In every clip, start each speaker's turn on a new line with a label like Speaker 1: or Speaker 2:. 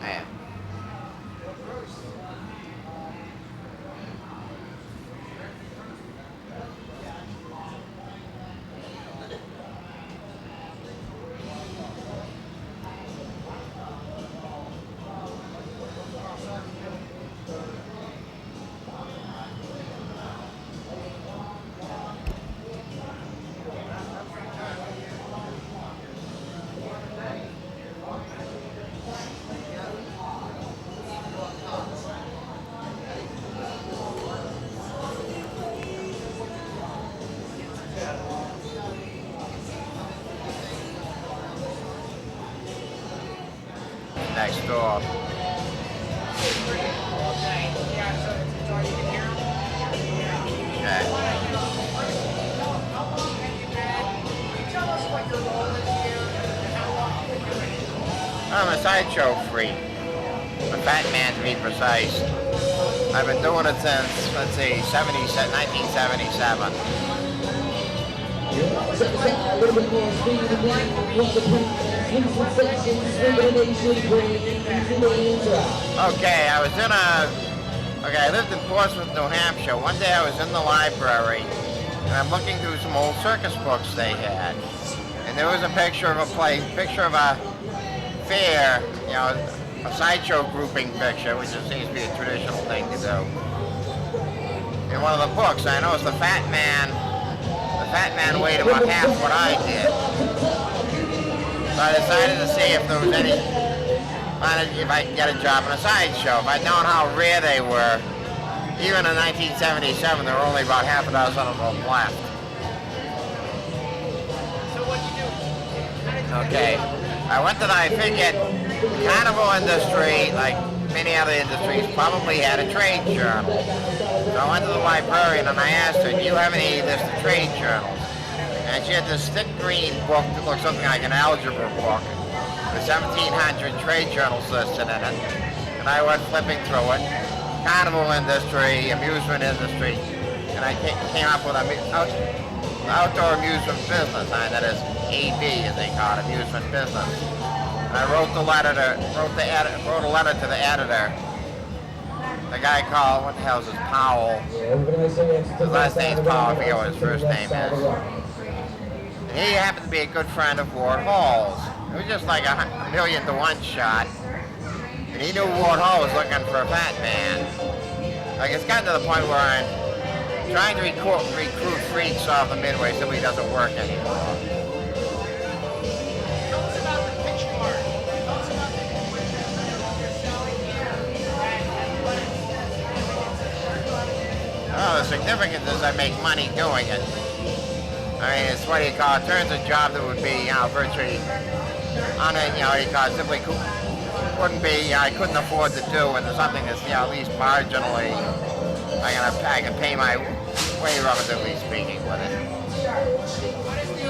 Speaker 1: Yeah. Next door. Okay. I'm a sideshow freak. A fat man to be precise. I've been doing it since, let's see, 1977. Okay, I lived in Portsmouth, New Hampshire. One day I was in the library, and I'm looking through some old circus books they had. And there was a picture of a fair, a sideshow grouping picture, which seems to be a traditional thing to do. In one of the books, I noticed the fat man weighed about half what I did. So I decided to see if there was if I could get a job in a sideshow. If I'd known how rare they were, even in 1977, there were only about half a dozen of them left.
Speaker 2: So what'd you do?
Speaker 1: Okay, I went to I figured the carnival industry, like many other industries, probably had a trade journal. So I went to the librarian and I asked her, do you have any list of trade journals? And she had this thick green book that looked something like an algebra book with 1,700 trade journals listed in it. And I went flipping through it. Carnival industry, amusement industry, and I came up with outdoor amusement business, that is AB as they call it, amusement business. And I wrote a letter to the editor. The guy called, what the hell is his, Powell. His last name's Powell, I forget what his first name is. And he happened to be a good friend of Ward Hall's. It was just like a 1,000,000 to 1 shot. And he knew Ward Hall was looking for a fat man. Like, it's gotten to the point where I'm trying to recruit freaks off the Midway simply doesn't work anymore.
Speaker 2: Tell us about the pitch card. Tell us about the you're selling here and what
Speaker 1: Oh, the significance is I make money doing it. I mean, it's what you call, it turns a job that would be, virtually on it, simply wouldn't be, I couldn't afford to do into something that's, at least marginally, I can pay my way, relatively speaking, with it.
Speaker 2: What is the,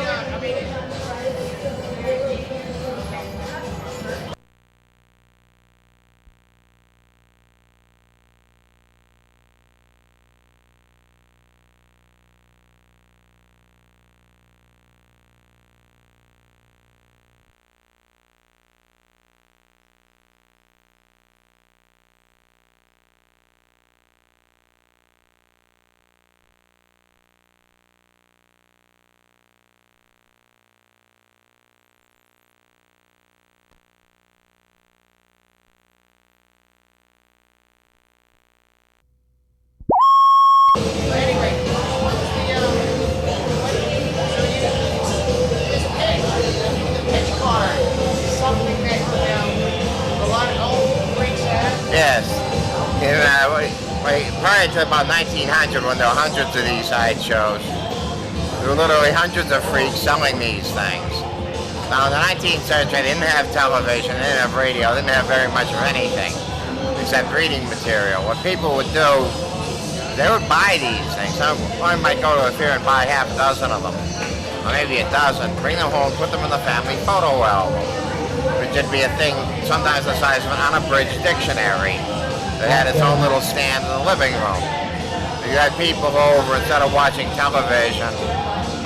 Speaker 1: Yes. Prior to about 1900, when there were hundreds of these sideshows, there were literally hundreds of freaks selling these things. Now, in the 19th century, they didn't have television, they didn't have radio, they didn't have very much of anything except reading material. What people would do, they would buy these things. Someone might go to a fair and buy half a dozen of them, or maybe a dozen, bring them home, put them in the family photo album, which would be a thing sometimes the size of an unabridged dictionary that had its own little stand in the living room. You had people over, instead of watching television,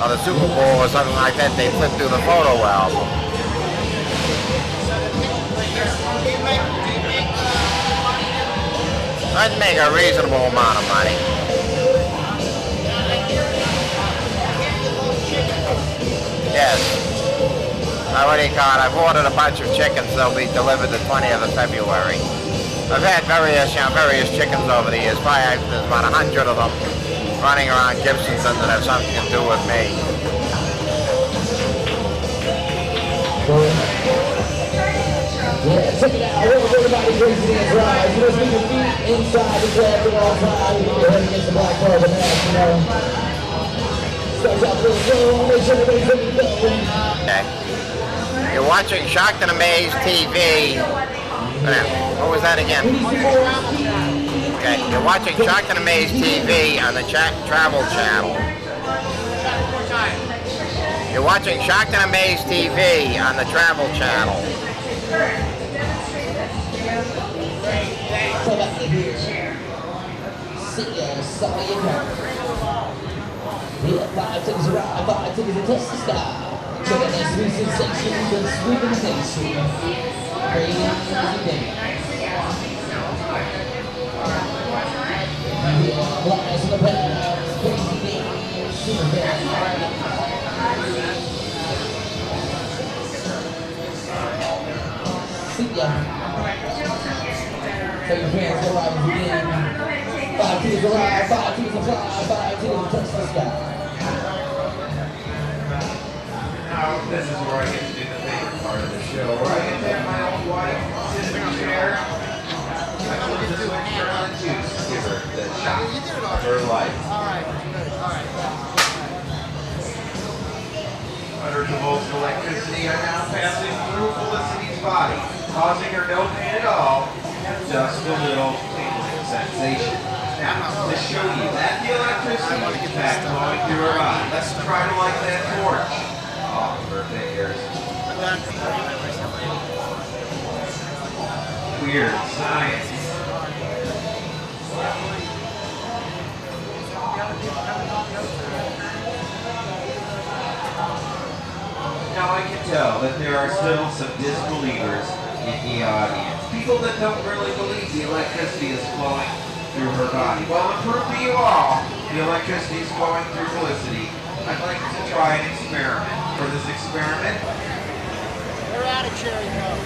Speaker 1: or the Super Bowl or something like that, they flip through the photo album.
Speaker 2: Do you make money?
Speaker 1: I'd make a reasonable amount of money. Yes. I've ordered a bunch of chickens. They'll be delivered the 20th of February. I've had various chickens over the years. There's about 100 of them running around Gibsonton that have something to do with me.
Speaker 3: Yeah, check it out. Everybody crazy and drive. You just need your feet inside the club at all times. You need your head against the black carbon mask, you know. Starts out real slow. Make sure everybody's ready to go.
Speaker 1: Okay. You're watching Shocked and Amazed TV. What was that again? Okay, you're watching Shocked and Amazed TV on the Travel Channel. You're watching Shocked and Amazed TV on the Travel Channel.
Speaker 3: See ya, saw you coming. Yeah, 5 tickets a ride, 5 tickets to test the sky. Check out that sweet sensation, the sweet invitation. Crazy day. Yeah, flies in the past, crazy day, super fast. See ya. Tell your parents go ride with you again. 5 tickets a ride, 5 tickets to fly, 5 tickets to touch the sky.
Speaker 4: Now, this is where I get to do the favorite part of the show, where I get to have my own wife sit in the chair. I want to do a hand juice, give her the shot of her life. Hundreds of volts of electricity are now passing through Felicity's body, causing her no pain at all, just a little tingling sensation. Now, to show you that the electricity is in fact going through her body, let's try to light that torch off of her fingers. Weird science. Now I can tell that there are still some disbelievers in the audience. People that don't really believe the electricity is flowing through her body. Well, to prove to you all the electricity is flowing through Felicity, I'd like to try an experiment. For this experiment,
Speaker 2: They're out of Cherry Hill.